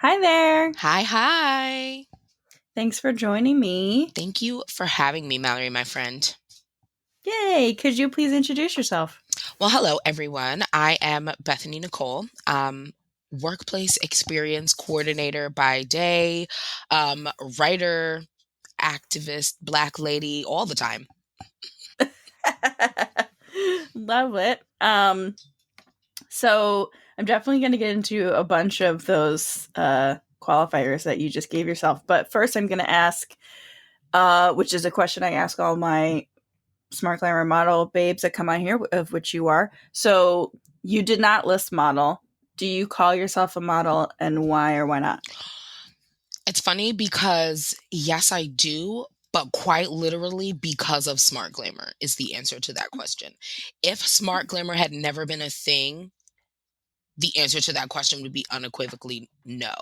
Hi there. Hi, hi. Thanks for joining me. Thank you for having me, Mallory, my friend. Yay. Could you please introduce yourself? Well, hello, everyone. I am Bethany Nicole, workplace experience coordinator by day, writer, activist, Black lady, all the time. Love it. So I'm definitely going to get into a bunch of those qualifiers that you just gave yourself. But first, I'm going to ask, which is a question I ask all my Smart Glamour model babes that come on here, of which you are. So you did not list model. Do you call yourself a model, and why or why not? It's funny because, yes, I do, but quite literally because of Smart Glamour is the answer to that question. If Smart Glamour had never been a thing, the answer to that question would be unequivocally no,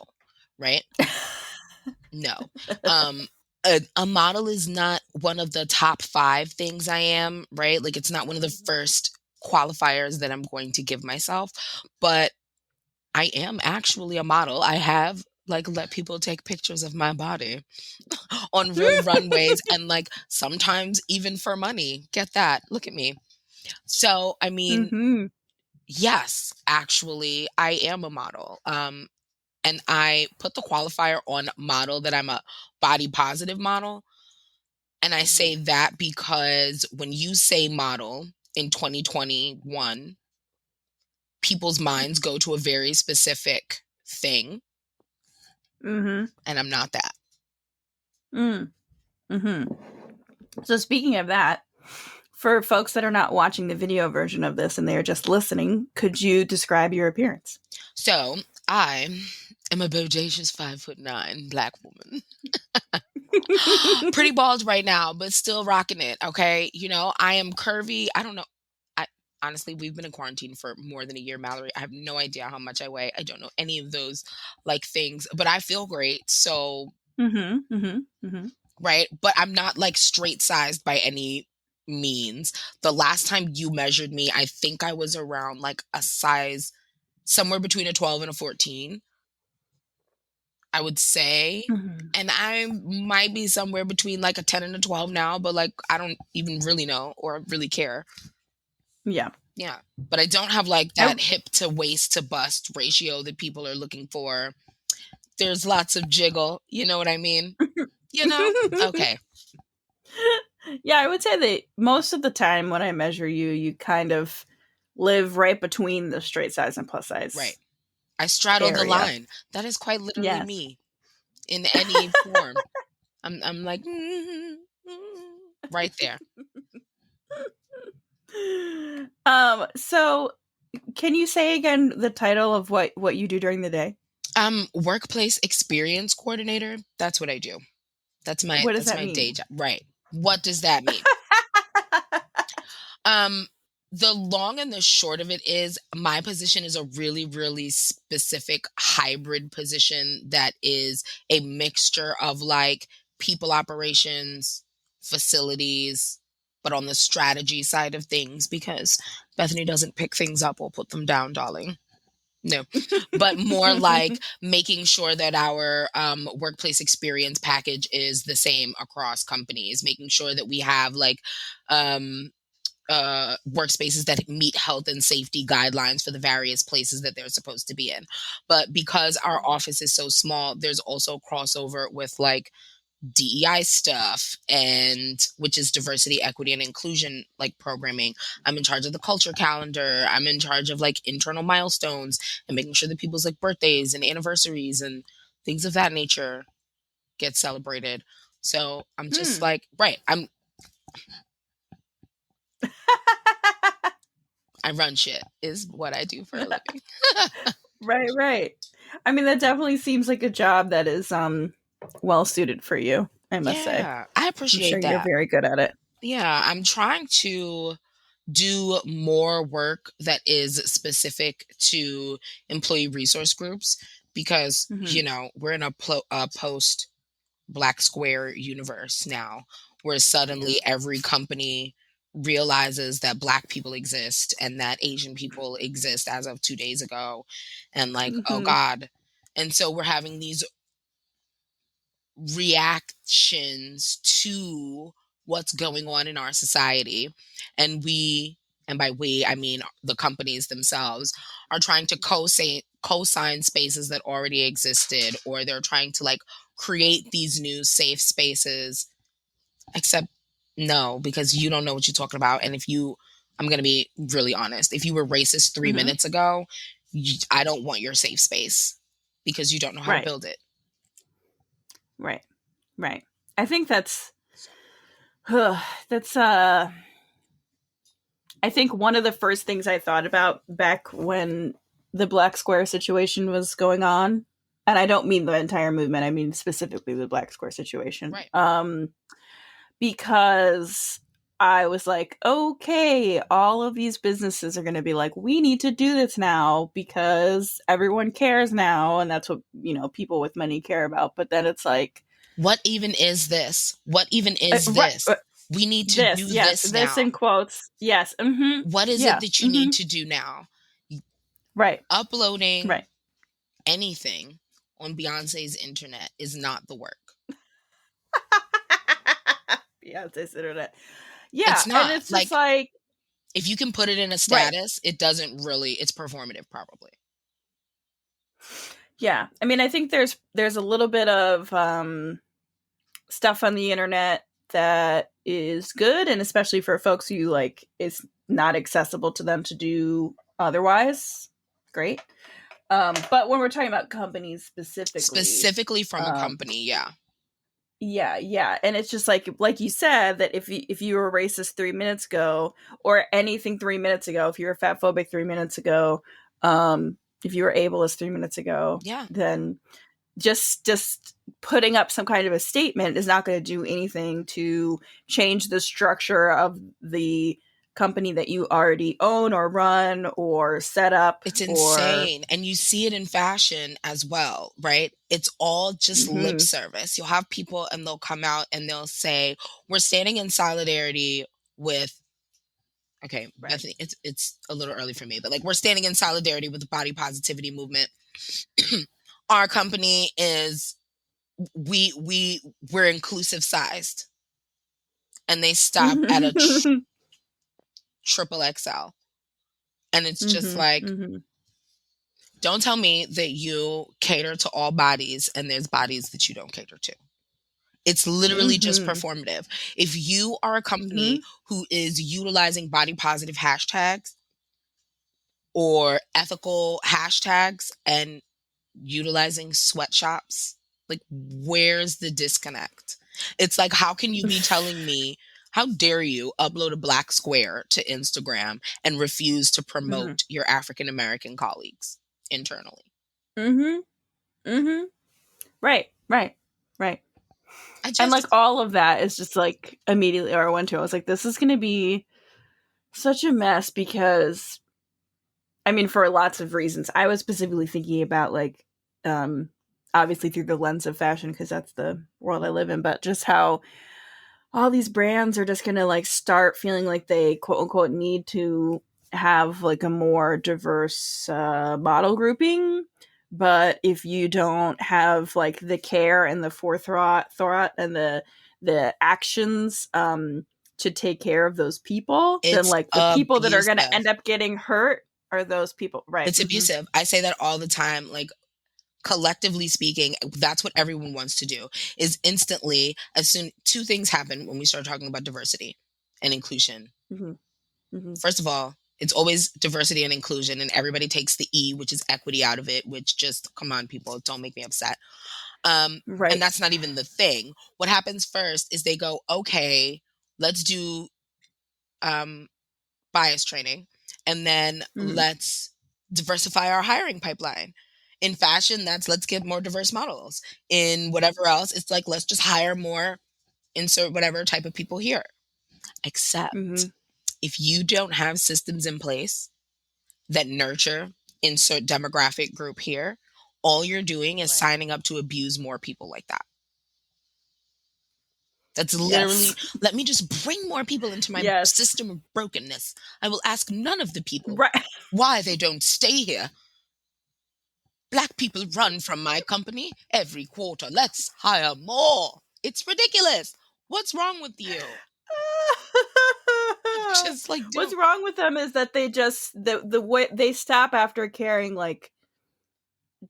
right? No. Um, a model is not one of the top 5 things I am, right? Like, it's not one of the first qualifiers that I'm going to give myself, but I am actually a model. I have, like, let people take pictures of my body on real runways and, like, sometimes even for money. Get that. Look at me. So, I mean, Mm-hmm. yes, actually, I am a model. And I put the qualifier on model that I'm a body positive model. And I say that because when you say model in 2021, people's minds go to a very specific thing, Mm-hmm. and I'm not that. Mm-hmm. So speaking of that, for folks that are not watching the video version of this and they are just listening, could you describe your appearance? So I am a bodacious 5'9" Black woman. Pretty bald right now, but still rocking it. Okay. I am curvy. I don't know. I honestly, we've been in quarantine for more than a year, Mallory. I have no idea how much I weigh. I don't know any of those like things, but I feel great. So, Mm-hmm. Mm-hmm. Mm-hmm. right. But I'm not like straight sized by any means. The last time you measured me, I think I was around like a size somewhere between a 12 and a 14. I would say. Mm-hmm. And I might be somewhere between like a 10 and a 12 now, but like I don't even really know or really care. Yeah. Yeah. But I don't have like I, that hip to waist to bust ratio that people are looking for. There's lots of jiggle. You know what I mean? You know? Okay. yeah, I would say that most of the time when I measure you, you kind of live right between the straight size and plus Right. size I straddle the area. line. That is quite literally Yes. me in any form. I'm like right there. So can you say again the title of what you do during the day? Workplace experience coordinator. That's what I do. That's my What does that's that my day mean? job. Right. What does that mean? Um, the long and the short of it is my position is a really, really specific hybrid position that is a mixture of like people operations, facilities, but on the strategy side of things because Bethany doesn't pick things up or put them down, darling. No, but more like making sure that our workplace experience package is the same across companies, making sure that we have like um, workspaces that meet health and safety guidelines for the various places that they're supposed to be in. But because our office is so small, there's also crossover with like DEI stuff and which is diversity, equity, and inclusion like programming. I'm in charge of the culture calendar. I'm in charge of like internal milestones and making sure that people's like birthdays and anniversaries and things of that nature get celebrated. So I'm just Hmm. like, right, I run shit is what I do for a living. Right, right. I mean, that definitely seems like a job that is well suited for you, I must say. Yeah, I I'm sure appreciate you're that. very good at it. Yeah, I'm trying to do more work that is specific to employee resource groups because, Hmm. we're in a post Black Square universe now where suddenly every company realizes that Black people exist and that Asian people exist as of 2 days ago. And like, oh Hmm. God, And so we're having these reactions to what's going on in our society. And we, and by we, I mean the companies themselves, are trying to co-sign spaces that already existed, or they're trying to like create these new safe spaces. Except no, because you don't know what you're talking about. And if you, I'm going to be really honest, if you were racist 3 minutes ago, I don't want your safe space because you don't know how to Right. build it. Right. Right. I think that's that's I think one of the first things I thought about back when the Black Square situation was going on, and I don't mean the entire movement, I mean specifically the Black Square situation. Right. Because I was like, okay, all of these businesses are going to be like, we need to do this now because everyone cares now, and that's what, you know, people with money care about. But then it's like, What even is this? What even is right, this? We need to this, do yes, this this now. in quotes, yes, What is it yeah, that you need to do now? right, Uploading right. anything on Beyonce's internet is not the work. Beyonce's internet, yeah, It's and not. it's just Like, like, if you can put it in a right, status, it doesn't really, it's performative probably. yeah. I mean, I think there's a little bit of stuff on the internet that is good, and especially for folks who like it's not accessible to them to do otherwise, great. But when we're talking about companies specifically, Specifically from a um, company, yeah. yeah, yeah, and it's just like you said that if you were racist 3 minutes ago, or anything 3 minutes ago, if you were fat phobic 3 minutes ago, if you were ableist 3 minutes ago, Yeah. then just putting up some kind of a statement is not going to do anything to change the structure of the company that you already own or run or set up It's or insane. And you see it in fashion as well, right? It's all just lip mm-hmm, service. You'll have people and they'll come out and they'll say, we're standing in solidarity with, okay, right. Bethany, it's a little early for me, but like we're standing in solidarity with the body positivity movement. Our company is, we're inclusive sized, and they stop at a Mm-hmm, triple XL. And it's just mm-hmm, like, mm-hmm, don't tell me that you cater to all bodies and there's bodies that you don't cater to. It's literally just mm-hmm, performative. If you are a company who is utilizing body positive hashtags or ethical hashtags and utilizing sweatshops, like, where's the disconnect? It's like, how can you be telling me, how dare you upload a black square to Instagram and refuse to mm-hmm, promote your African American colleagues internally? mm-hmm, mm-hmm. Right, right, right. I And like just, all of that is just like immediately, or I went to, I was like, this is going to be such a mess because I mean, for lots of reasons. I was specifically thinking about like, um, obviously through the lens of fashion because that's the world I live in, but just how all these brands are just gonna like start feeling like they quote unquote need to have like a more diverse model grouping. But if you don't have like the care and the forethought thought and the actions to take care of those people, then it's like the people that are gonna abusive. end up getting hurt are those people. Right. It's abusive. I say that all the time. Like, collectively speaking, that's what everyone wants to do, is instantly, as soon, two things happen when we start talking about diversity and inclusion. Mm-hmm. Mm-hmm. First of all, it's always diversity and inclusion, and everybody takes the E, which is equity, out of it, which, just come on, people, don't make me upset. And Right. that's not even the thing. What happens first is they go, okay, let's do um, bias training, and then Mm-hmm. let's diversify our hiring pipeline. In fashion, that's let's get more diverse models. In whatever else, it's like, let's just hire more, insert whatever type of people here. Mm-hmm. Except, if you don't have systems in place that nurture insert demographic group here, all you're doing is Right. signing up to abuse more people like that. That's literally, Yes. let me just bring more people into my Yes. system of brokenness. I will ask none of the people Right. why they don't stay here. Black people run from my company every quarter. Let's hire more. It's ridiculous. What's wrong with you? Just like, What's dude. wrong with them is that they just the way they stop after caring, like,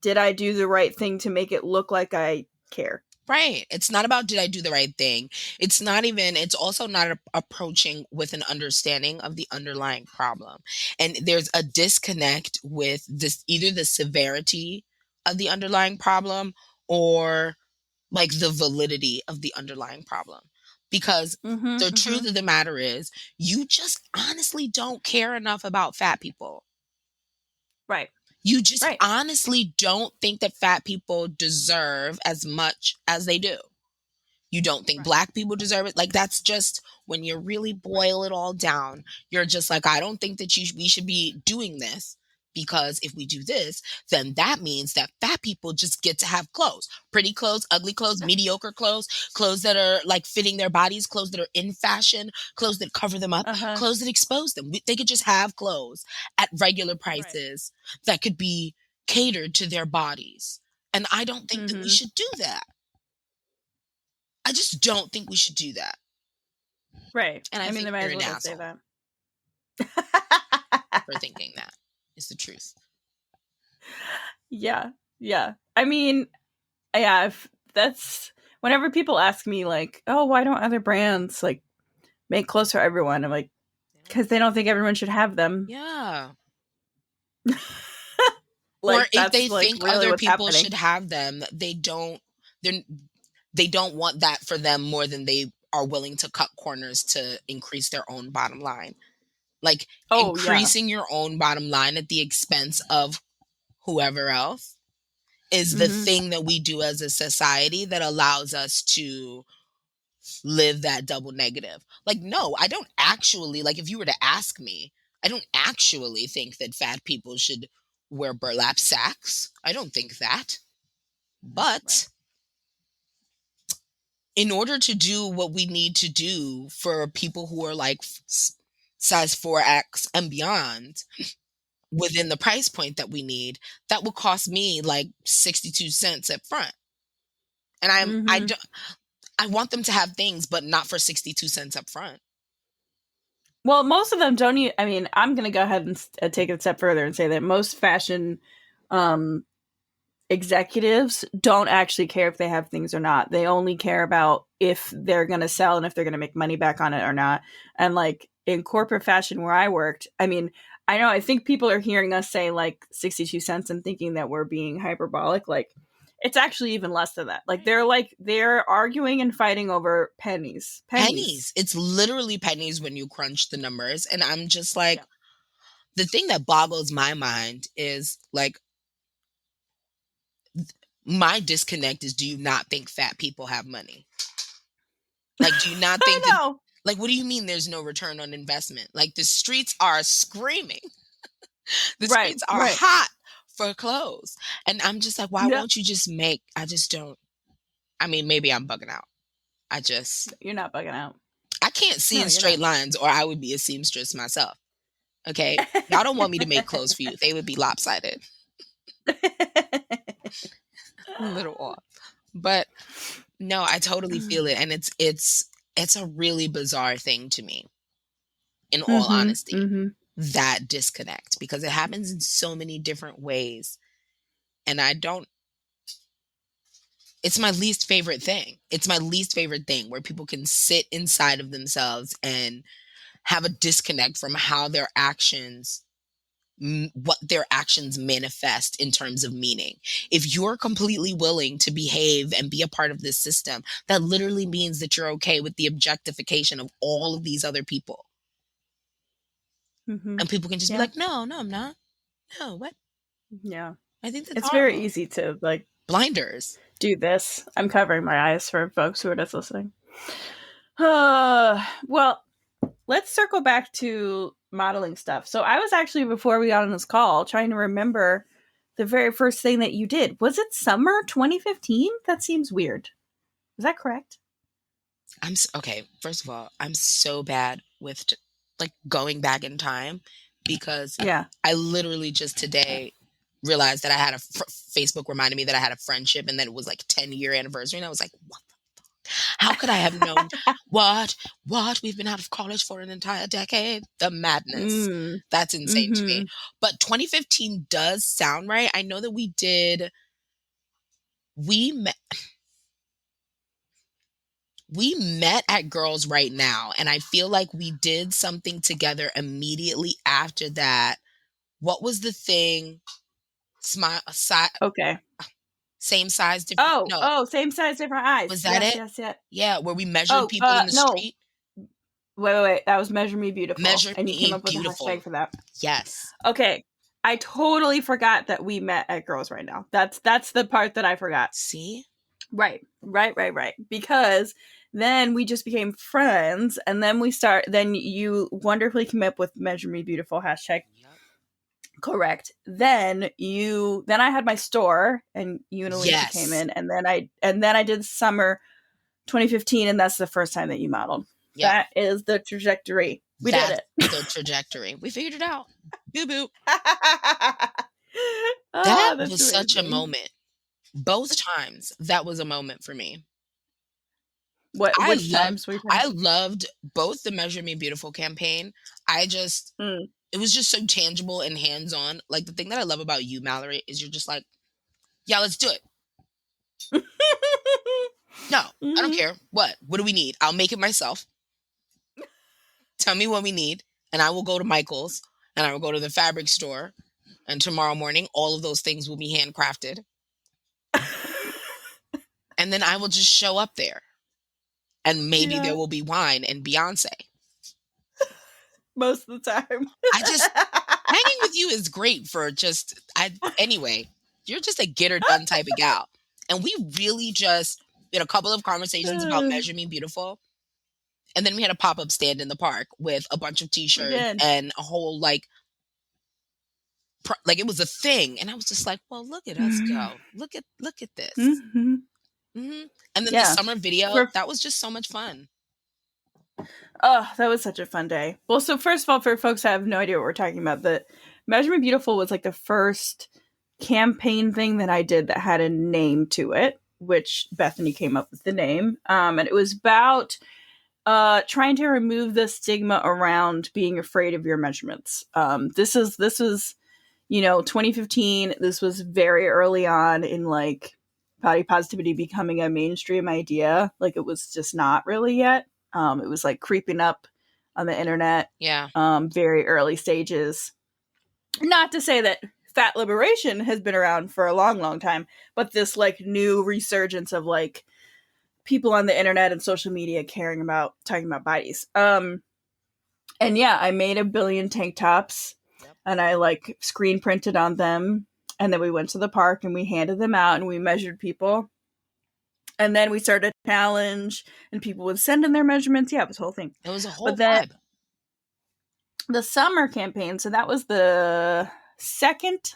did I do the right thing to make it look like I care? Right. It's not about did I do the right thing. It's also not approaching with an understanding of the underlying problem. And there's a disconnect with this, either the severity of the underlying problem or like the validity of the underlying problem. Because Mm-hmm. the Mm-hmm. truth of the matter is, you just honestly don't care enough about fat people. Right. You just Right. honestly don't think that fat people deserve as much as they do. You don't think Right. black people deserve it. Like, that's just when you really boil it all down. You're just like, I don't think that we should be doing this, because if we do this, then that means that fat people just get to have clothes, pretty clothes, ugly clothes, mediocre clothes, clothes that are like fitting their bodies, clothes that are in fashion, clothes that cover them up, Uh-huh. clothes that expose them. They could just have clothes at regular Right. prices that could be catered to their bodies. And I don't think that we Mm-hmm. should do that. I just don't think we should do that. Right. And I I mean, they think might you're as an well just say asshole that. for thinking that, is the truth. Yeah. Yeah. I mean, yeah, if that's whenever people ask me, like, oh, why don't other brands like make clothes for everyone? I'm like, They don't because they don't think everyone should have them. Yeah. Or Like, if that's they like think really other what's people happening. should have them, they're they don't want that for them more than they are willing to cut corners to increase their own bottom line. Like, Oh yeah. increasing your own bottom line at the expense of whoever else is the Mm-hmm. thing that we do as a society that allows us to live that double negative. Like, no, I don't actually, like, if you were to ask me, I don't actually think that fat people should wear burlap sacks. I don't think that. Right. But in order to do what we need to do for people who are like size 4X and beyond within the price point that we need, that will cost me like 62 cents up front. And Mm-hmm. I want them to have things, but not for 62 cents up front. Well, most of them don't. I mean, I'm going to go ahead and take it a step further and say that most fashion um, executives don't actually care if they have things or not. They only care about if they're going to sell and if they're going to make money back on it or not. And like in corporate fashion where I worked, I mean, I know I think people are hearing us say like 62 cents and thinking that we're being hyperbolic. Like, it's actually even less than that. Like they're arguing and fighting over pennies. Pennies. Pennies. It's literally pennies when you crunch the numbers. And I'm just like, Yeah. the thing that boggles my mind is like, my disconnect is, do you not think fat people have money? Like, do you not I think that, know. like, what do you mean there's no return on investment? Like, the streets are screaming, the Right. streets are Right. hot for clothes. And I'm just like, why Yeah. won't you just make, I just don't, I mean, maybe I'm bugging out. I just, You're not bugging out. I can't see No, in you're straight not. lines, or I would be a seamstress myself. Okay. Y'all don't want me to make clothes for you. They would be lopsided, a little off. But no, I totally feel it. And it's a really bizarre thing to me, in all Mhm. honesty, Mhm. that disconnect, because it happens in so many different ways. And I don't, it's my least favorite thing. It's my least favorite thing where people can sit inside of themselves and have a disconnect from how their actions, what their actions manifest in terms of meaning. If you're completely willing to behave and be a part of this system, that literally means that you're okay with the objectification of all of these other people. Mhm. And people can just be Yeah. like, no, no, I'm not. No, what? Yeah. I think that's It's very horrible. easy to like Blinders. do this. I'm covering my eyes for folks who are just listening. Well, let's circle back to modeling stuff. So I was actually before we got on this call trying to remember the very first thing that you did. Was it summer 2015? That seems weird. Is that correct? Okay. First of all, I'm so bad with like going back in time, because Yeah. I literally just today realized that I had Facebook reminded me that I had a friendship, and then it was like 10-year anniversary, and I was like, what? How could I have known? What? What? We've been out of college for an entire decade? The madness. Mm. That's insane to me. Mhm. But 2015 does sound right. I know that we met we met at Girls Right Now, and I feel like we did something together immediately after that. What was the thing? Smile, Okay. same size, different. Oh, No, oh, same size, different eyes. was that Yes, it? yes, yes. Yeah, where we measured Oh, people in the no. street. Wait, wait, wait. That was Measure Me Beautiful, Measure and you came me up with a hashtag beautiful. for that. Yes. Okay. I totally forgot that we met at Girls Right Now. That's the part that I forgot. See? Right. Right, right, right. Because then we just became friends, and then you wonderfully came up with Measure Me Beautiful hashtag. Yep. Correct. Then I had my store, and you and Alicia came Yes. in, and then I did summer 2015, and that's the first time that you modeled. Yep. That is the trajectory. We did That's it. the trajectory. We figured it out. Boo boo. That Oh, that's was such a amazing. moment. Both times, that was a moment for me. I Which loved times were you I talking? loved both the Measure Me Beautiful campaign. I just Mm. it was just so tangible and hands-on. Like, the thing that I love about you, Mallory, is you're just like, yeah, let's do it. No, I don't Mhm. care. What do we need? I'll make it myself. Tell me what we need, and I will go to Michael's, and I will go to the fabric store, and tomorrow morning all of those things will be handcrafted, and then I will just show up there, and maybe there Yeah, will be wine and Beyonce. most of the time. I just Hanging with you is great for just I anyway. You're just a get her done type of gal, and we really just did a couple of conversations about Measure Me Beautiful, and then we had a pop up stand in the park with a bunch of We T-shirts did. and a whole like it was a thing, and I was just like, well, look at us go, look at this. Mhm. hmm And then the Yeah. summer video, For that was just so much fun. Oh, that was such a fun day. Well, so first of all, for folks that have no idea what we're talking about, the Measure Me Beautiful was like the first campaign thing that I did that had a name to it, which Bethany came up with the name. And it was about trying to remove the stigma around being afraid of your measurements. This was 2015. This was very early on in like body positivity becoming a mainstream idea. Like it was just not really yet. It was like creeping up on the internet. Yeah. Very early stages. Not to say that fat liberation has been around for a long, long time, but this like new resurgence of like people on the internet and social media caring about talking about bodies. And yeah, I made a billion tank tops Yep. and I like screen printed on them. And then we went to the park and we handed them out and we measured people. And then we started a challenge and people would send in their measurements. Yeah, it was a whole thing. It was a whole But then vibe. the summer campaign, so that was the second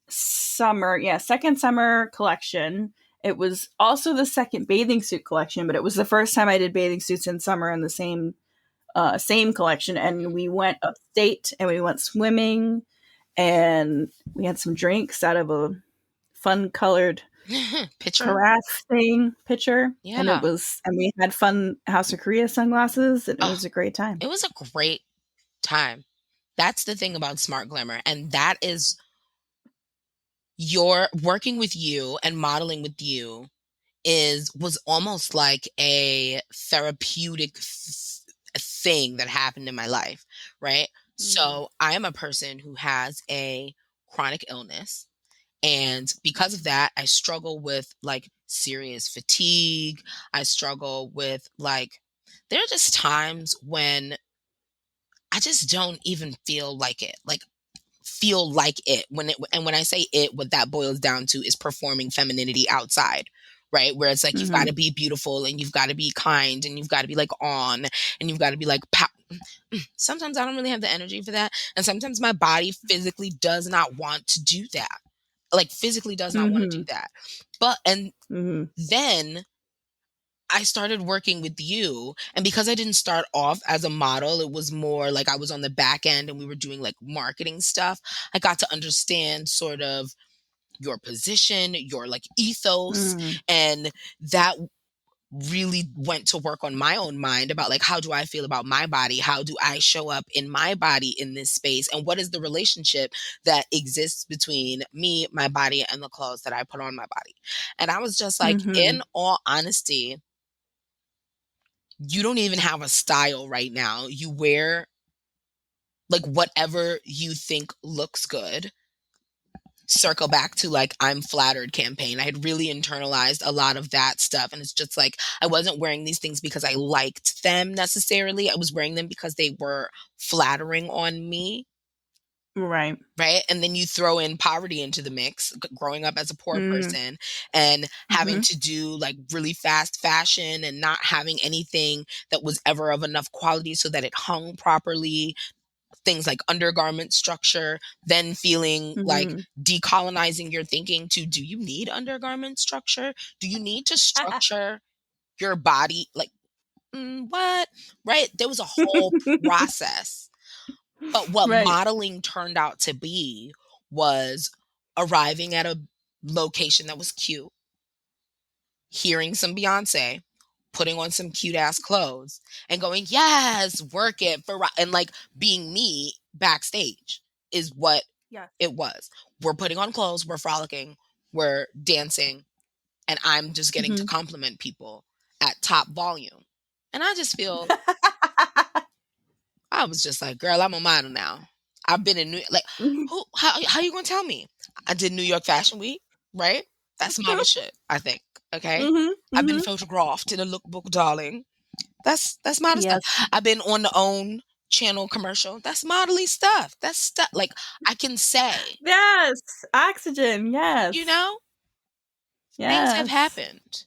summer collection. It was also the second bathing suit collection, but it was the first time I did bathing suits in summer in the same collection. And we went upstate and we went swimming and we had some drinks out of a fun colored Picture. carafe thing pitcher. Yeah. And we had fun House of Korea sunglasses and it Oh, was a great time. it was a great time. That's the thing about Smart Glamour, and that is your working with you and modeling with you was almost like a therapeutic thing that happened in my life, right? Mm-hmm. So I am a person who has a chronic illness, and because of that, I struggle with like serious fatigue. I struggle with like there are just times when I just don't even feel like it. Like feel like it when I say it, what that boils down to is performing femininity outside, right? Where it's like you've got Mm-hmm. to be beautiful and you've got to be kind and you've got to be like on and you've got to be like sometimes I don't really have the energy for that, and sometimes my body physically does not want to do that, like physically does not want to Mm-hmm. do that. But and Mm-hmm. then I started working with you, and because I didn't start off as a model, it was more like I was on the back end and we were doing like marketing stuff. I got to understand sort of your position, your like ethos, Mm, and that really went to work on my own mind about like how do I feel about my body? How do I show up in my body in this space? And what is the relationship that exists between me, my body, and the clothes that I put on my body? And I was just like, mhm, in all honesty, you don't even have a style right now. You wear like whatever you think looks good. Circle back to like I'm flattered campaign. I had really internalized a lot of that stuff. And it's just like I wasn't wearing these things because I liked them necessarily. I was wearing them because they were flattering on me. right. Right. And then you throw in poverty into the mix, growing up as a poor Mm, person and having mhm, to do like really fast fashion and not having anything that was ever of enough quality so that it hung properly, things like undergarment structure, then feeling like mhm. decolonizing your thinking to do you need undergarment structure? Do you need to structure your body? Like, what? Right? There was a whole process. But what Right. modeling turned out to be was arriving at a location that was cute, hearing some Beyonce, putting on some cute ass clothes, and going, yes, work it for, and like being me backstage is what Yes. it was. We're putting on clothes, we're frolicking, we're dancing, and I'm just getting to Mhm. compliment people at top volume. And I just feel, I was just like, girl, I'm a model now. I've been in New like Mhm. how you gonna tell me? I did New York Fashion Week, right? That's model shit, I think. Okay. Mhm, I've been mhm. photographed in a lookbook, darling. That's model stuff. Yes. I've been on the OWN channel commercial. That's modelly stuff. That's stuff like I can say, Yes. Oxygen, you yes. know, things have Yes. happened.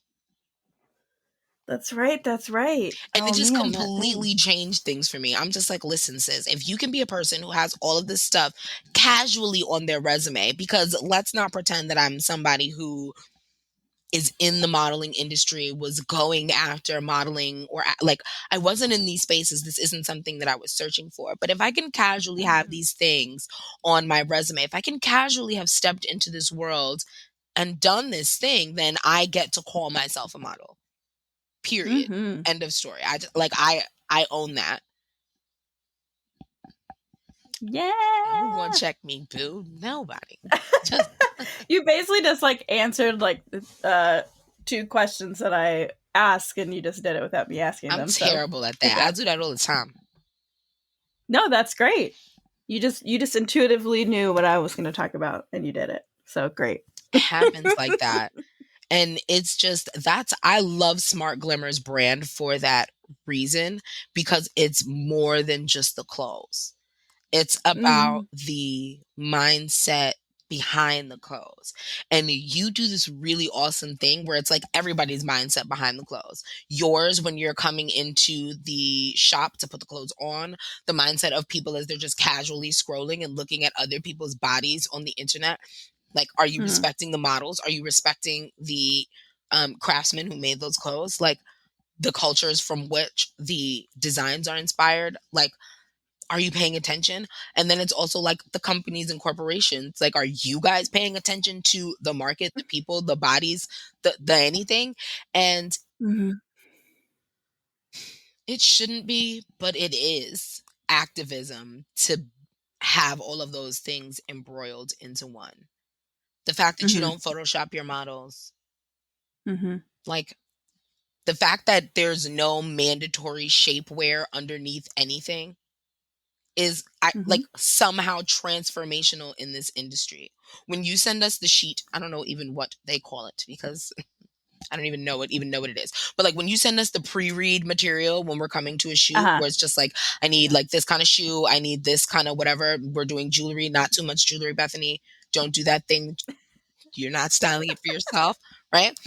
That's right, that's right. And it Oh, just man, that thing. completely changed things for me. I'm just like, listen, sis, if you can be a person who has all of this stuff casually on their resume, because let's not pretend that I'm somebody who is in the modeling industry, was going after modeling, or like I wasn't in these spaces. This isn't something that I was searching for. But if I can casually have Mhm, these things on my resume, if I can casually have stepped into this world and done this thing, then I get to call myself a model. Period. mhm. End of story. I just, like I own that. Who gonna Yeah. check me, boo? Nobody. Just You basically just, like, answered, like, 2 questions that I asked, and you just did it without me asking I'm them, so terrible at good that. I job. do that all the time. No, that's great. You just intuitively knew what I was gonna talk about, and you did it. So, great. It happens like that. And it's just that's I love SmartGlamour's brand for that reason because it's more than just the clothes. It's about Mhm, the mindset behind the clothes. And you do this really awesome thing where it's like everybody's mindset behind the clothes. Yours, when you're coming into the shop to put the clothes on, the mindset of people as they're just casually scrolling and looking at other people's bodies on the internet. Like, are you mhm, respecting the models? Are you respecting the craftsmen who made those clothes? Like, the cultures from which the designs are inspired? Like, are you paying attention? And then it's also like the companies and corporations. Like, are you guys paying attention to the market, the people, the bodies, the anything? And mhm, it shouldn't be, but it is activism to have all of those things embroiled into one. The fact that you mhm, don't Photoshop your models, mhm, like the fact that there's no mandatory shapewear underneath anything is mhm. like somehow transformational in this industry. When you send us the sheet, I don't know even what they call it because I don't even know what it is. But like when you send us the pre-read material when we're coming to a shoot Uh-huh. where it's just like I need like this kind of shoe, I need this kind of whatever. We're doing jewelry, not too much jewelry, Bethany. Don't do that thing. You're not styling it for yourself, right?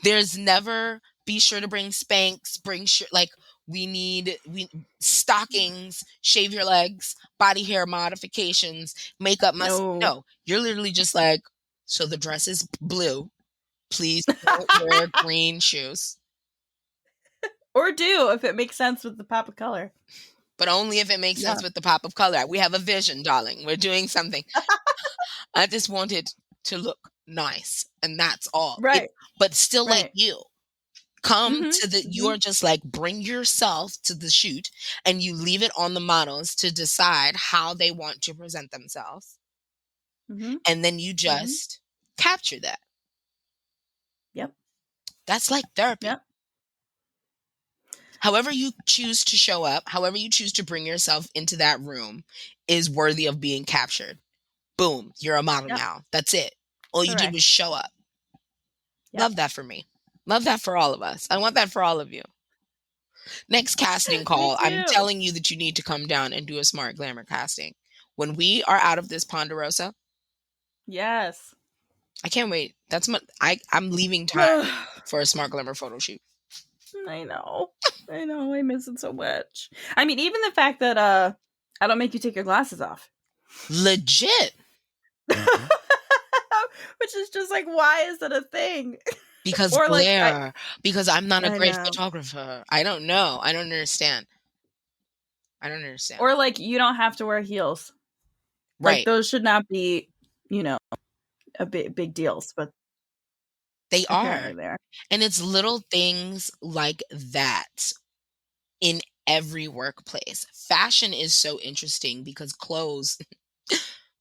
There's never be sure to bring Spanx, bring like we stockings, shave your legs, body hair modifications, makeup must No. no. You're literally just like, so the dress is blue. Please don't wear green shoes. Or do if it makes sense with the pop of color. But only if it makes Yeah. sense with the pop of color. We have a vision, darling. We're doing something. I just want it to look nice, and that's all. It Right. but still like Right. you. Come Mhm. to the Mhm. you're just like bring yourself to the shoot and you leave it on the models to decide how they want to present themselves. Mhm. And then you Mhm. just capture that. Yep. That's like therapy. Yep. However you choose to show up, however you choose to bring yourself into that room is worthy of being captured. Boom, you're a model Yep. now. That's it. All you did was Correct. show up. Yep. Love that for me. Love that for all of us. I want that for all of you. Next casting Me call, I'm too. telling you that you need to come down and do a Smart Glamour casting. When we are out of this Ponderosa, Yes. I can't wait. I'm leaving time I for a Smart Glamour photo shoot. know. I know. I miss it so much. I mean, even the fact that I don't make you take your glasses off. Legit. Which is just like, why is it a thing? Because Or like glare. Because I'm not a I great know. photographer. I don't know. I don't understand. I don't understand. Or like you don't have to wear heels. Like Right. those should not be, you know, a big deals, but They apparently are. they are. And it's little things like that in every workplace. Fashion is so interesting because clothes,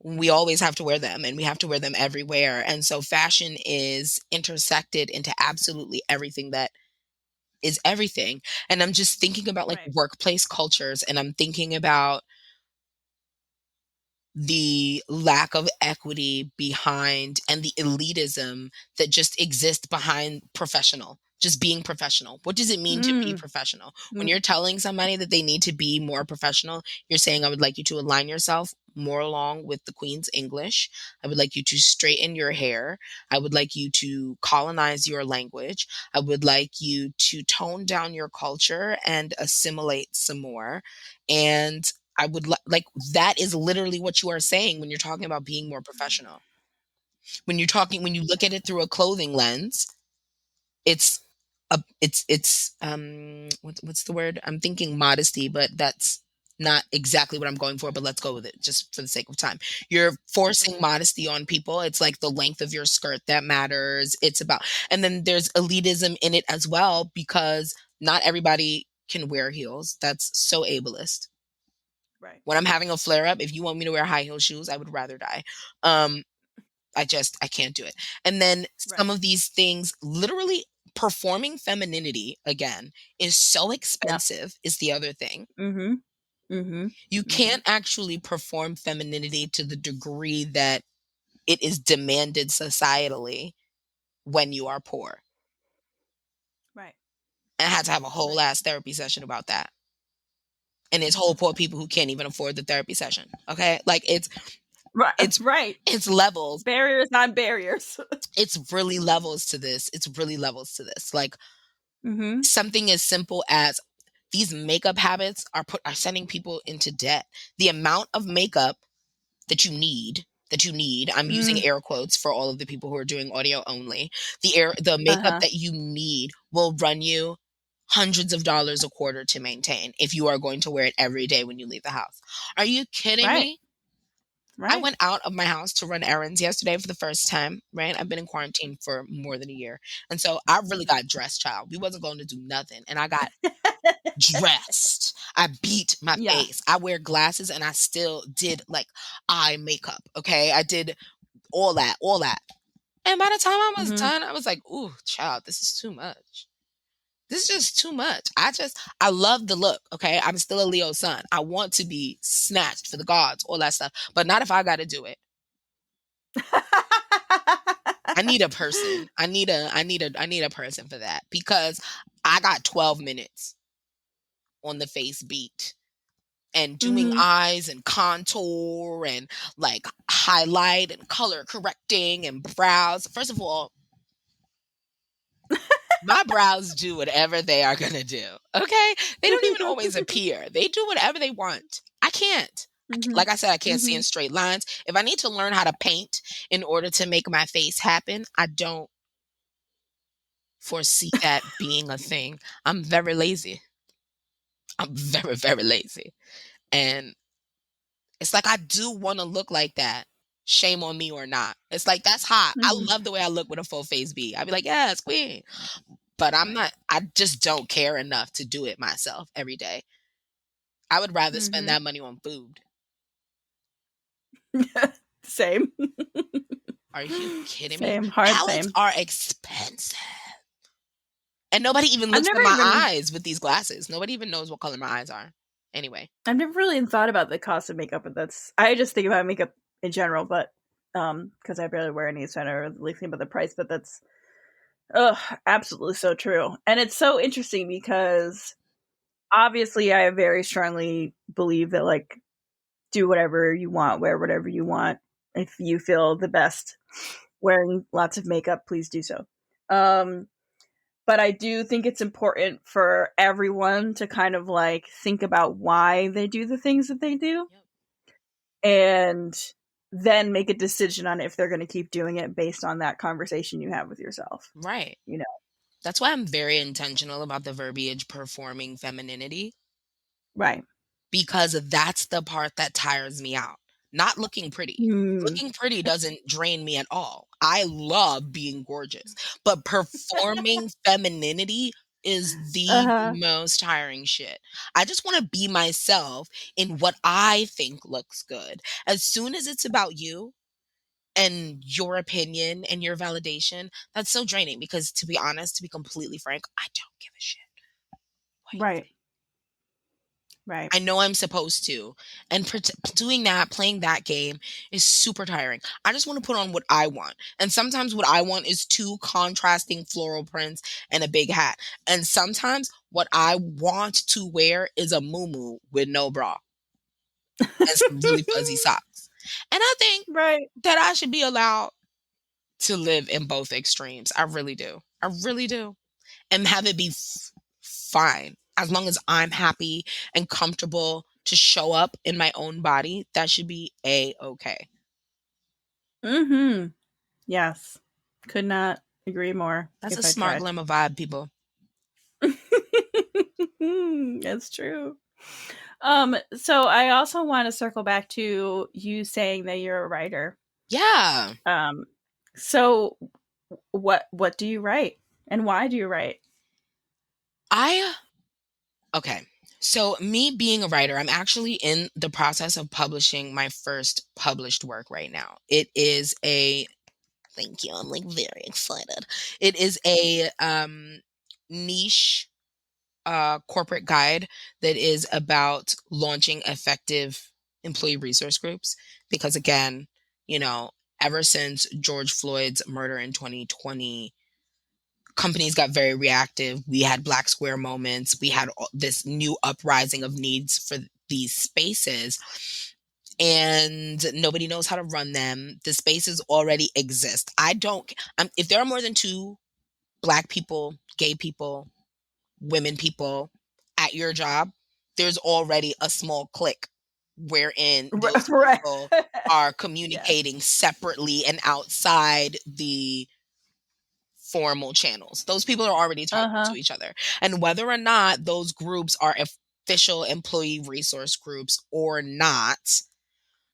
we always have to wear them and we have to wear them everywhere. And so fashion is intersected into absolutely everything that is everything. And I'm just thinking about like Right. workplace cultures and I'm thinking about the lack of equity behind and the elitism that just exists behind professional, just being professional. What does it mean to be Mm. professional? When Mm. you're telling somebody that they need to be more professional, you're saying, I would like you to align yourself more along with the Queen's English. I would like you to straighten your hair. I would like you to colonize your language. I would like you to tone down your culture and assimilate some more. And I would like that is literally what you are saying when you're talking about being more professional. When you look at it through a clothing lens, it's what's the word? I'm thinking modesty, but that's not exactly what I'm going for, but let's go with it just for the sake of time. You're forcing Okay. modesty on people. It's like the length of your skirt that matters. It's about and then there's elitism in it as well because not everybody can wear heels. That's so ableist. Right. When I'm having a flare up, if you want me to wear high heel shoes, I would rather die. Um, I can't do it. And then Right. some of these things, literally performing femininity again is so Yep. expensive. Is the other thing. Mhm. Mhm. You Mhm. can't actually perform femininity to the degree that it is demanded societally when you are poor. Right. And I had to have a whole Right. ass therapy session about that. And it's whole poor people who can't even afford the therapy session. Okay, like Right. it's Right. it's levels. Barriers on barriers. It's really levels to this. It's really levels to this. Like Mhm. something as simple as these makeup habits are sending people into debt. The amount of makeup that you need, I'm using Mm. air quotes for all of the people who are doing audio only. The makeup Uh-huh. that you need will run you hundreds of dollars a quarter to maintain if you are going to wear it every day when you leave the house. Are you kidding Right. me? I Right. went out of my house to run errands yesterday for the first time, right? I've been in quarantine for more than a year. And so I really Mhm. got dressed, child. We wasn't going to do nothing. And I got dressed. I beat my face. Yes. I wear glasses and I still did like eye makeup. Okay. I did all that, all that. And by the time I was Mhm. done, I was like, ooh, child, this is too much. This is just too much. I love the look. Okay. I'm still a Leo sun. I want to be snatched for the gods, all that stuff, but not if I got to do it. I need a person. I need a person for that because I got 12 minutes on the face beat and doing Mhm. eyes and contour and like highlight and color correcting and brows. First of all, my brows do whatever they are going to do. Okay? They don't even always appear. They do whatever they want. I can't. Mhm. Like I said, I can't see in Mhm. straight lines. If I need to learn how to paint in order to make my face happen, I don't foresee that being a thing. I'm very lazy. I'm very, very lazy. And it's like I do want to look like that. Shame on me or not. It's like that's hot. I Mhm. love the way I look with a full face B. I'd be like, yes, queen. But I'm not, I just don't care enough to do it myself every day. I would rather spend Mhm. that money on food. Same. Are you kidding me? Same. Hard Palettes same. are expensive. And nobody even I've looks never at my even eyes with these glasses. Nobody even knows what color my eyes are. Anyway. I've never really thought about the cost of makeup, but that's I just think about makeup in general, but because I barely wear any, so I don't really think about the price. But that's absolutely so true, and it's so interesting because obviously I very strongly believe that like do whatever you want, wear whatever you want. If you feel the best wearing lots of makeup, please do so. Um, but I do think it's important for everyone to kind of like think about why they do the things that they do Yep. and then make a decision on if they're going to keep doing it based on that conversation you have with yourself, Right. you know? That's why I'm very intentional about the verbiage performing femininity, Right. because that's the part that tires me out. Not looking pretty. Mm. Looking pretty doesn't drain me at all. I love being gorgeous, but performing femininity is the Uh-huh. most tiring shit. I just want to be myself in what I think looks good. As soon as it's about you and your opinion and your validation, that's so draining because to be honest, to be completely frank, I don't give a shit what you Right. think. Right. I know I'm supposed to. And doing that, playing that game is super tiring. I just want to put on what I want. And sometimes what I want is two contrasting floral prints and a big hat. And sometimes what I want to wear is a muumuu with no bra and some really fuzzy socks. And I think Right. that I should be allowed to live in both extremes. I really do. I really do. And have it be fine. As long as I'm happy and comfortable to show up in my own body, that should be a okay. Mhm. Yes. Could not agree more That's a if I smart tried. glamour vibe, people. That's true. So I also want to circle back to you saying that you're a writer. Yeah. Um, so what do you write and why do you write? I okay. So me being a writer, I'm actually in the process of publishing my first published work right now. It is a thank you. I'm like very excited. It is a niche corporate guide that is about launching effective employee resource groups. Because again, you know, ever since George Floyd's murder in 2020, companies got very reactive. We had Black Square moments. We had this new uprising of needs for these spaces. And nobody knows how to run them. The spaces already exist. I don't, if there are more than two Black people, gay people, women people at your job, there's already a small clique wherein those Right. people are Yes. communicating separately and outside the formal channels. Those people are already talking to Uh-huh. each other. And whether or not those groups are official employee resource groups or not,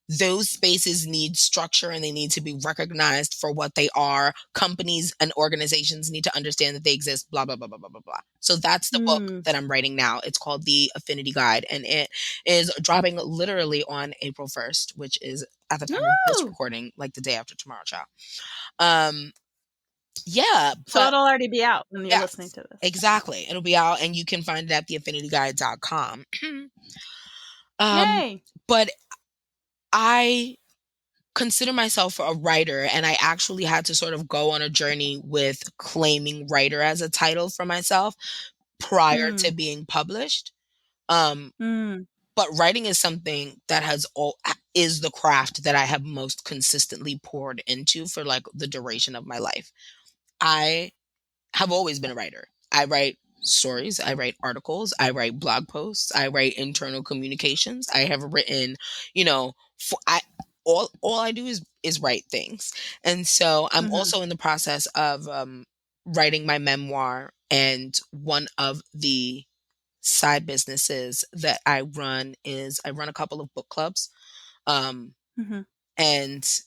those spaces need structure and they need to be recognized for what they are. Companies and organizations need to understand that they exist, blah, blah, blah, blah, blah, blah, blah. So that's the book Hmm. that I'm writing now. It's called The Affinity Guide, and it is dropping literally on April 1st, which is at the time of this Woo! recording, like the day after tomorrow, child. Um, yeah, So but it'll already be out when you're listening yes, to this. exactly. It'll be out and you can find it at theaffinityguide.com. um, Yay. but I consider myself a writer, and I actually had to sort of go on a journey with claiming writer as a title for myself prior to Mm. being published. Um, Mm. but writing is something that is the craft that I have most consistently poured into for like the duration of my life. I have always been a writer. I write stories, I write articles, I write blog posts, I write internal communications. I have written, you know, all I do is write things. And so I'm Mhm. also in the process of writing my memoir, and one of the side businesses that I run is I run a couple of book clubs. Um, Mhm. and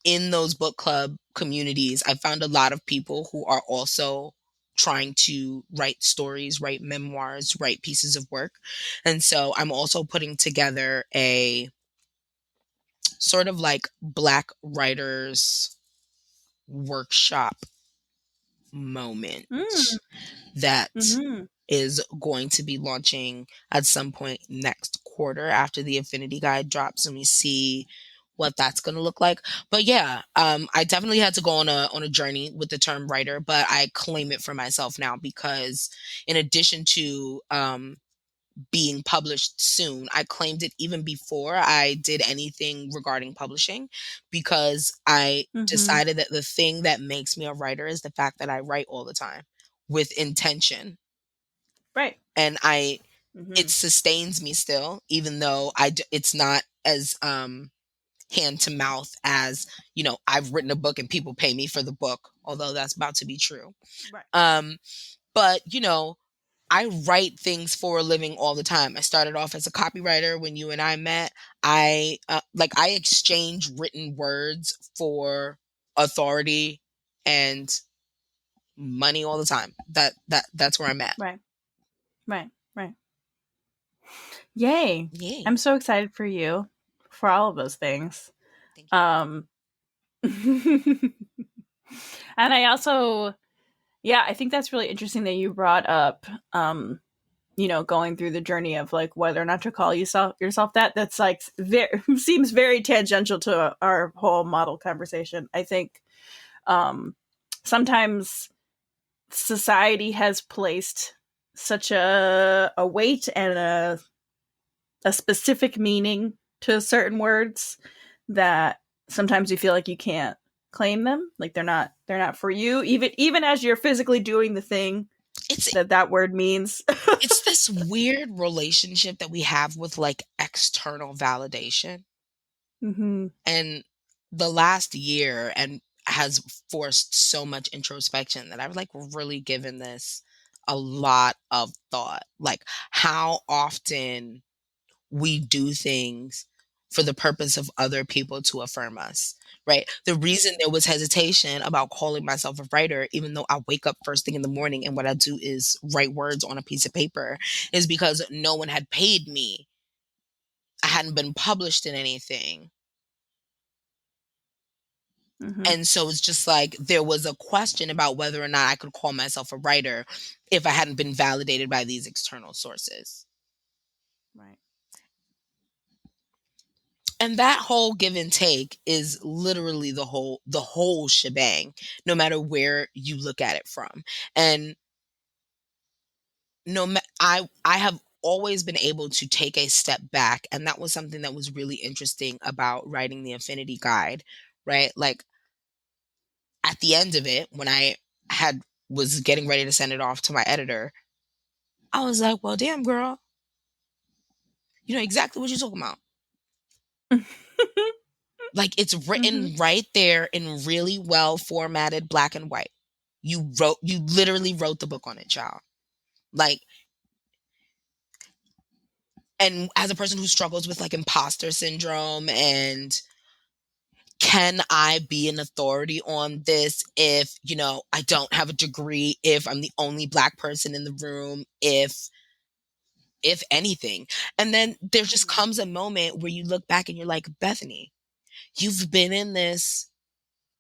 in those book club communities, I found a lot of people who are also trying to write stories, write memoirs, write pieces of work. And so I'm also putting together a sort of like Black writers workshop moment Mm. that Mhm. is going to be launching at some point next quarter after the Affinity Guide drops and we see what that's going to look like. But yeah, I definitely had to go on a journey with the term writer, but I claim it for myself now because in addition to being published soon, I claimed it even before I did anything regarding publishing because I Mhm. decided that the thing that makes me a writer is the fact that I write all the time with intention. Right. And it Mhm. sustains me still, even though it's not as hand to mouth as, I've written a book and people pay me for the book, although that's about to be true. Right. Um, but I write things for a living all the time. I started off as a copywriter when you and I met. I exchange written words for authority and money all the time. That's where I'm at. Right. Right. Right. Yay. Yay. I'm so excited for you for all of those things. Thank you. Um and I also, yeah, I think that's really interesting that you brought up going through the journey of like whether or not to call yourself that. That's like seems very tangential to our whole model conversation. I think sometimes society has placed such a weight and a specific meaning to certain words that sometimes you feel like you can't claim them, like they're not for you, even as you're physically doing the thing It's that word means. it's this weird relationship that we have with like external validation. Mm-hmm. And the last year and has forced so much introspection that I've like really given this a lot of thought. Like how often we do things for the purpose of other people to affirm us. Right. The reason there was hesitation about calling myself a writer, even though I wake up first thing in the morning and what I do is write words on a piece of paper, is because no one had paid me. I hadn't been published in anything. Mm-hmm. And so it's just like there was a question about whether or not I could call myself a writer if I hadn't been validated by these external sources. Right. And that whole give and take is literally the whole shebang, no matter where you look at it from. And I have always been able to take a step back, and that was something that was really interesting about writing the Affinity Guide, right? Like at the end of it, when I had was getting ready to send it off to my editor, I was like, well, damn, girl, you know exactly what you're talking about. Like, it's Mm-hmm. written right there in really well formatted black and white. You literally wrote the book on it, child. Like, and as a person who struggles with like imposter syndrome and can I be an authority on this if, I don't have a degree, if I'm the only black person in the room, if anything. And then there just Mm-hmm. comes a moment where you look back and you're like, Bethany, you've been in this,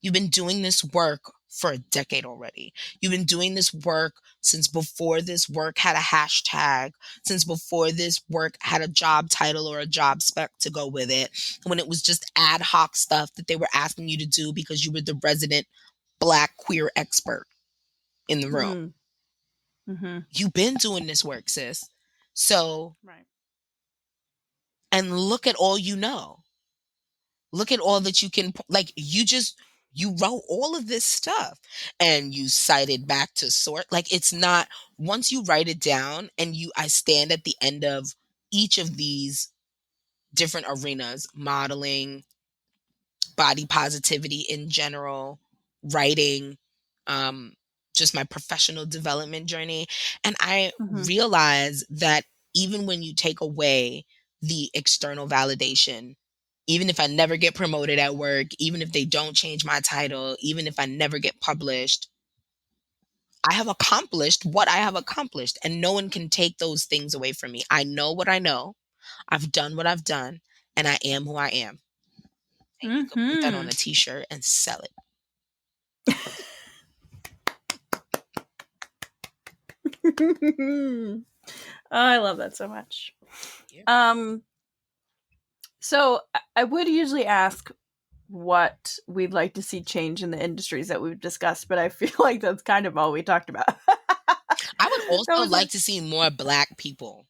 you've been doing this work for a decade already. You've been doing this work since before this work had a hashtag, since before this work had a job title or a job spec to go with it, when it was just ad hoc stuff that they were asking you to do because you were the resident black queer expert in the room. Mm-hmm. Mm-hmm. You've been doing this work, sis. So, Right. and look at all you know. Look at all that you can, like, you wrote all of this stuff and you cited back to sort. Like, it's not, once you write it down and I stand at the end of each of these different arenas, modeling, body positivity in general, writing, um, just my professional development journey. And I Mhm. realize that even when you take away the external validation, even if I never get promoted at work, even if they don't change my title, even if I never get published, I have accomplished what I have accomplished, and no one can take those things away from me. I know what I know. I've done what I've done, and I am who I am. And you could put that on Mhm. a t-shirt and sell it. Oh, I love that so much. Yeah. Um, so I would usually ask what we'd like to see change in the industries that we've discussed, but I feel like that's kind of all we talked about. I would That also was like it. to see more Black people.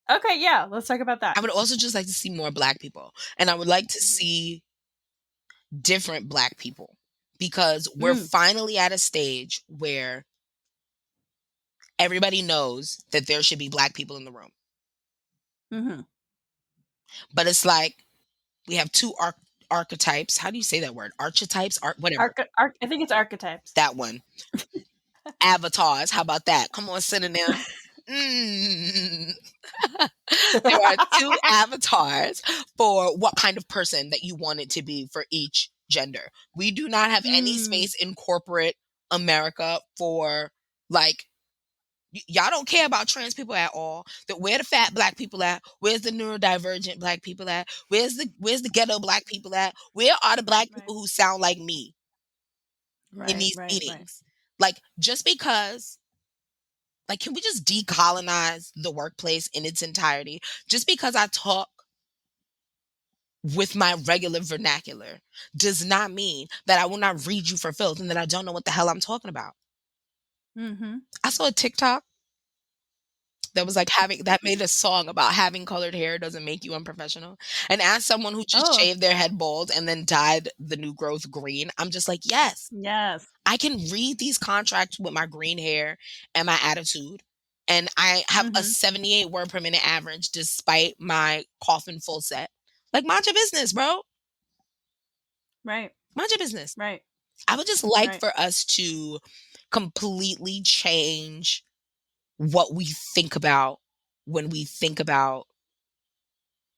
Okay, yeah, let's talk about I that. would also just like to see more Black people, and I would like to Mhm. see different Black people, because we're Mm. finally at a stage where everybody knows that there should be Black people in the room. Mhm. But it's like we have two archetypes. How do you say that word? Archetypes? Whatever. I think it's archetypes. That one. Avatars. How about that? Come on, synonym. Mm. There are two avatars for what kind of person that you want it to be for each gender. We do not have any Mm. space in corporate America for, like, y'all don't care about trans people at all. That where the fat Black people at? Where's the neurodivergent Black people at? Where's the ghetto Black people at? Where are the Black Right. people who sound like me in Right. these Right. Right. meetings? Like, just because, like, can we just decolonize the workplace in its entirety? Just because I talk with my regular vernacular does not mean that I will not read you for filth and that I don't know what the hell I'm talking about. Mhm. I saw a TikTok that was like having that made a song about having colored hair doesn't make you unprofessional. And as someone who just Oh, shaved their head bald and then dyed the new growth green, I'm just like, yes, yes. I can read these contracts with my green hair and my attitude. And I have a Mhm. 78 word per minute average despite my coffin full set. Like, mind your business, bro. Right. Mind your business. Right. I would just like Right. for us to completely change what we think about when we think about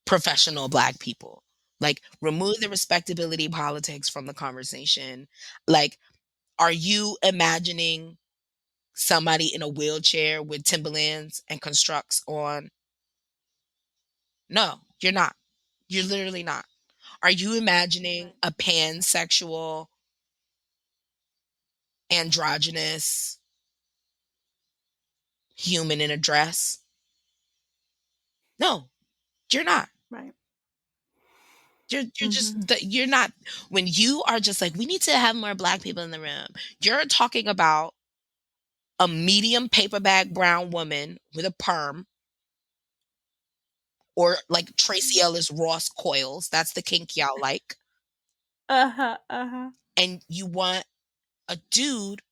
professional Black people. Like, remove the respectability politics from the conversation. Like, are you imagining somebody in a wheelchair with Timberlands and constructs on? No, you're not. You're literally not. Are you imagining Right. a pansexual, androgynous human in a dress? No, you're not. Right. You're Mhm. just you're not. When you are just like, we need to have more Black people in the room, you're talking about a medium paper bag brown woman with a perm, or like Tracy Ellis Ross coils. That's the kink y'all like. Uh-huh. Uh-huh. And you want a dude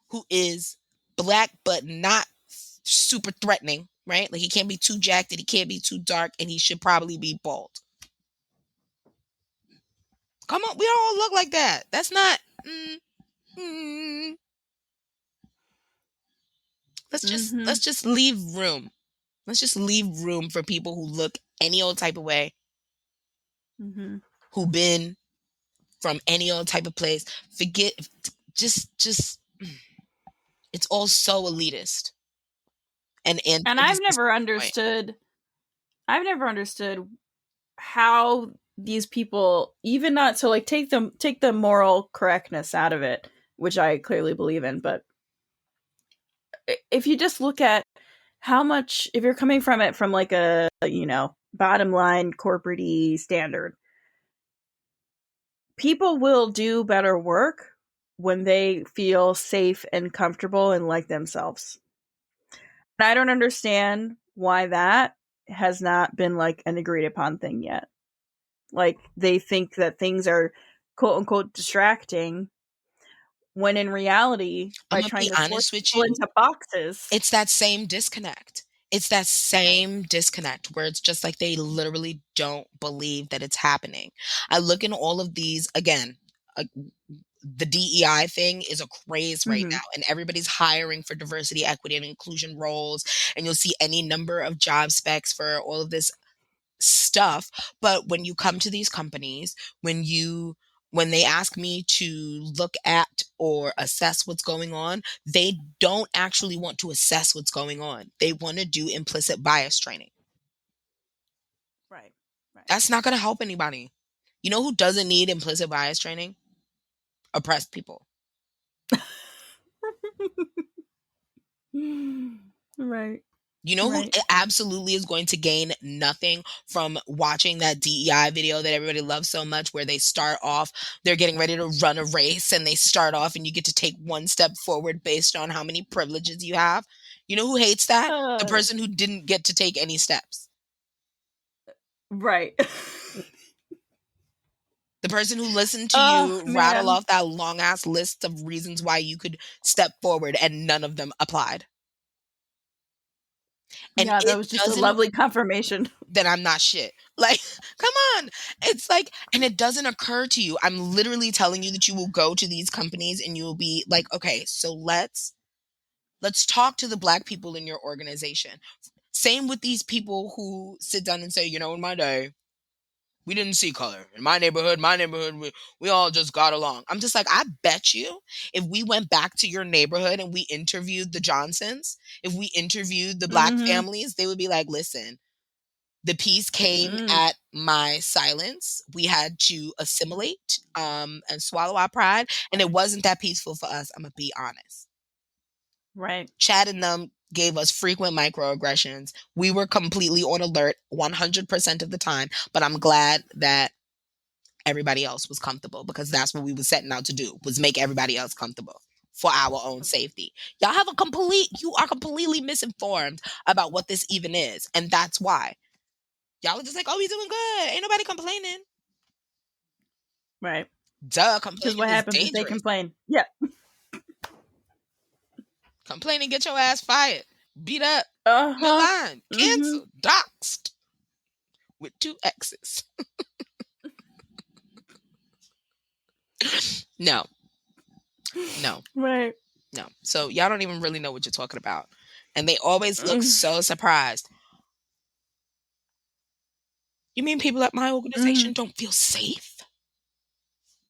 who is Black but not super threatening, right? Like, he can't be too jacked and he can't be too dark, and he should probably be bald. Come on, we don't all look like that. That's not. Mm, let's Mhm. just leave room. Let's just leave room for people who look any old type of way, Mhm. who been from any old type of place. Forget, just it's all so elitist, and And that is beside the point. I've never understood how these people even not so like take the moral correctness out of it, which I clearly believe in, but if you just look at how much if you're coming from it from like a bottom line corporate standard, people will do better work when they feel safe and comfortable and like themselves. And I don't understand why that has not been like an agreed upon thing yet. Like they think that things are quote unquote distracting when in reality, I'm by gonna be trying to force honest with people you. into boxes. It's that same disconnect. It's that Right. same disconnect where it's just like they literally don't believe that it's happening. I look in all of these again. the DEI thing is a craze right Mm-hmm. now, and everybody's hiring for diversity, equity, and inclusion roles. And you'll see any number of job specs for all of this stuff. But when you come to these companies, when they ask me to look at or assess what's going on, they don't actually want to assess what's going on. They want to do implicit bias training. Right. Right. That's not going to help anybody. You know who doesn't need implicit bias training? Oppressed people. Right. You know who Right. absolutely is going to gain nothing from watching that DEI video that everybody loves so much, where they start off, they're getting ready to run a race, and they start off, and you get to take one step forward based on how many privileges you have. You know who hates that? The Uh, person who didn't get to take any steps. right. The person who listened to Oh you rattle man. off that long ass list of reasons why you could step forward and none of them applied. And Yeah, that it was just a doesn't, lovely confirmation. then I'm not shit. Like, come on. It's like, and it doesn't occur to you. I'm literally telling you that you will go to these companies and you will be like, okay, so let's talk to the Black people in your organization. Same with these people who sit down and say, you know, in my day, we didn't see color. In my neighborhood, we all just got along. I'm just like, I bet you if we went back to your neighborhood and we interviewed the Johnsons, if we interviewed the Black Mm-hmm. families, they would be like, listen, the peace came Mm. at my silence. We had to assimilate and swallow our pride. And it wasn't that peaceful for us. I'm going to be honest. Right. Chad and them gave us frequent microaggressions. We were completely on alert 100% of the time. But I'm glad that everybody else was comfortable, because that's what we were setting out to do, was make everybody else comfortable for our own safety. You are completely misinformed about what this even is. And that's why. Y'all are just like, oh, we doing good. Ain't nobody complaining. Right. Duh, Because complaining what is happens if they dangerous. complain? Yeah. Complaining, get your ass fired, beat up, Uh-huh. maligned, Mm-hmm. canceled, doxxed with 2 X's. No, no, Right. no. So y'all don't even really know what you're talking about. And they always look so surprised. You mean people at my Mm-hmm. organization don't feel safe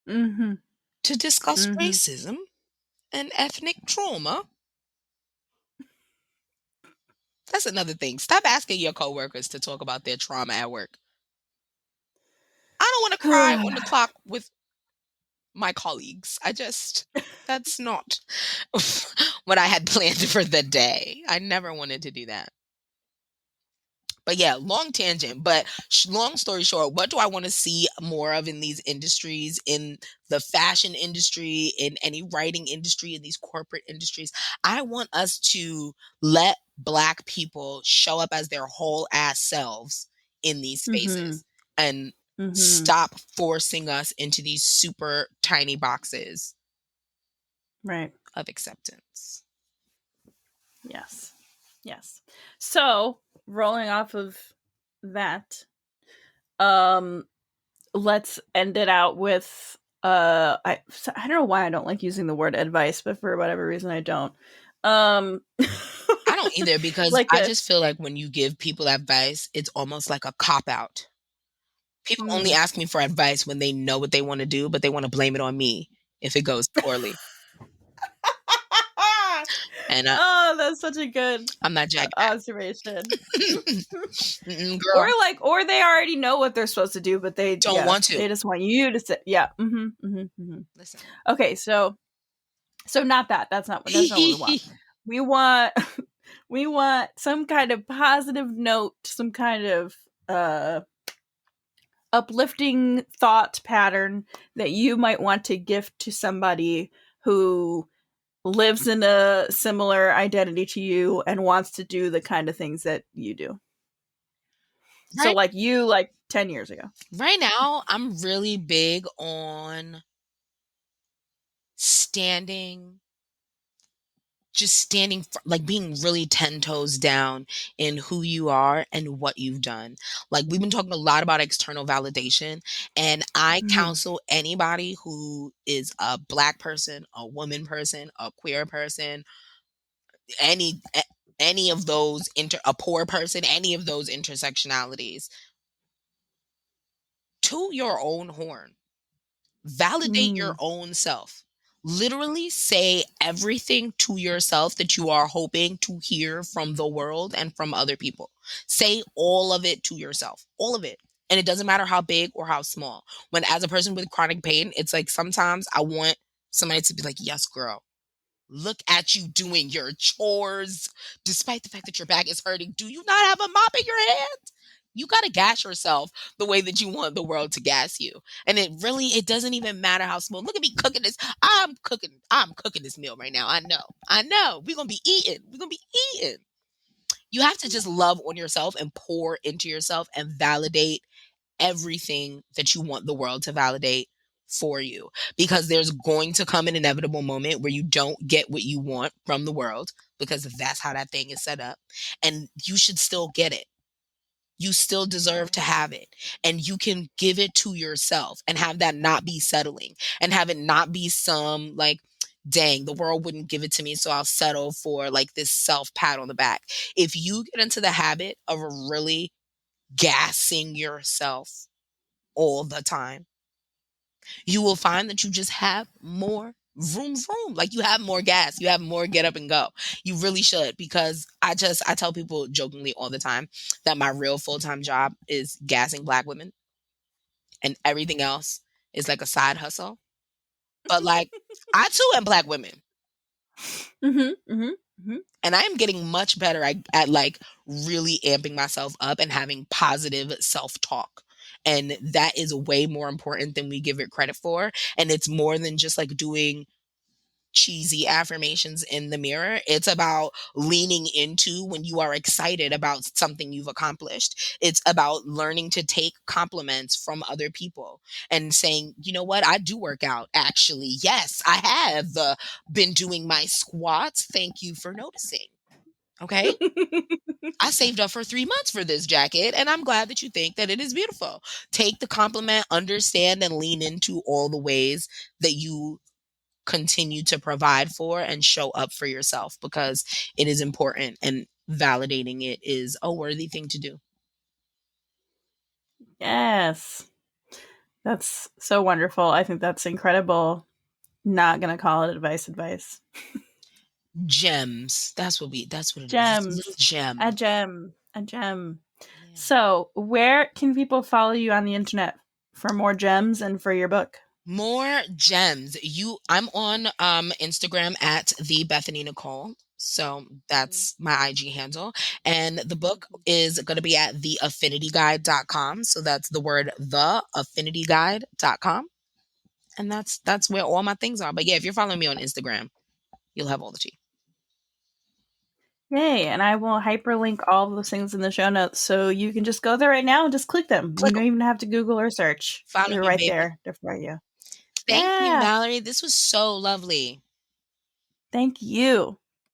Mm-hmm. to discuss Mm-hmm. racism and ethnic trauma? That's another thing. Stop asking your coworkers to talk about their trauma at work. I don't want to cry on the clock with my colleagues. That's not what I had planned for the day. I never wanted to do that. But yeah, long tangent. But long story short, what do I want to see more of in these industries, in the fashion industry, in any writing industry, in these corporate industries? I want us to let Black people show up as their whole ass selves in these Mm-hmm. spaces, and Mm-hmm. stop forcing us into these super tiny boxes Right. of acceptance. Yes. Yes. So, rolling off of that, um, let's end it out with I don't know why I don't like using the word advice, but for whatever reason I don't. Um I don't either, because like I a just feel like when you give people advice, it's almost like a cop out. People only mm. ask me for advice when they know what they want to do, but they want to blame it on me if it goes poorly. And Oh, that's such a good I'm not jacking observation. that. Or Girl, like, or they already know what they're supposed to do, but they, don't yeah, want to. they just want you to say, yeah. Listen. Okay, so not that. That's not what we want. We want we want some kind of positive note, some kind of uh uplifting thought pattern that you might want to gift to somebody who lives in a similar identity to you and wants to do the kind of things that you do. So Right, like you like 10 years ago. right now, I'm really big on standing just standing like being really 10 toes down in who you are and what you've done. Like we've been talking a lot about external validation, and I Mhm. counsel anybody who is a black person, a woman person, a queer person, any a- any of those a poor person, any of those intersectionalities, to your own horn. Validate your Mm. own self. Literally say everything to yourself that you are hoping to hear from the world and from other people. Say all of it to yourself, all of it. And it doesn't matter how big or how small. When, as a person with chronic pain, it's like sometimes I want somebody to be like, yes, girl, look at you doing your chores despite the fact that your back is hurting. Do you not have a mop in your hand? You got to gas yourself the way that you want the world to gas you. And it doesn't even matter how small. Look at me cooking this. I'm cooking this meal right now. I know. We're going to be eating. We're going to be eating. You have to just love on yourself and pour into yourself and validate everything that you want the world to validate for you, because there's going to come an inevitable moment where you don't get what you want from the world, because that's how that thing is set up, and you should still get it. You still deserve to have it, and you can give it to yourself and have that not be settling, and have it not be some like, dang, the world wouldn't give it to me, so I'll settle for like this self pat on the back. If you get into the habit of really gassing yourself all the time, you will find that you just have more vroom. Like you have more gas, you have more get up and go. You really should, because I tell people jokingly all the time that my real full-time job is gassing black women, and everything else is like a side hustle. But like, I too am black women. Mhm. Mhm. Mhm. And I am getting much better at like really amping myself up and having positive self talk. And that is way more important than we give it credit for. And it's more than just like doing cheesy affirmations in the mirror. It's about leaning into when you are excited about something you've accomplished. It's about learning to take compliments from other people and saying, you know what, I do work out. Actually, yes, I have been doing my squats. Thank you for noticing. Okay. I saved up for 3 months for this jacket, and I'm glad that you think that it is beautiful. Take the compliment, understand, and lean into all the ways that you continue to provide for and show up for yourself, because it is important, and validating it is a worthy thing to do. Yes. That's so wonderful. I think that's incredible. Not gonna call it advice. Gems. That's what it is. It's a little Gems. A gem. gem. A gem. Yeah. So, where can people follow you on the internet for more gems and for your book? More gems. I'm on Instagram at the Bethany Nicole. So that's my IG handle. And the book is going to be at theaffinityguide.com. So that's the word theaffinityguide.com. And that's where all my things are. But yeah, if you're following me on Instagram, you'll have all the tea. Yay, and I will hyperlink all of those things in the show notes so you can just go there right now and just click them. You Click them. don't even have to Google or search. Follow They're me, right baby. there for you. Thank you, Yeah, Mallory. This was so lovely. thank you.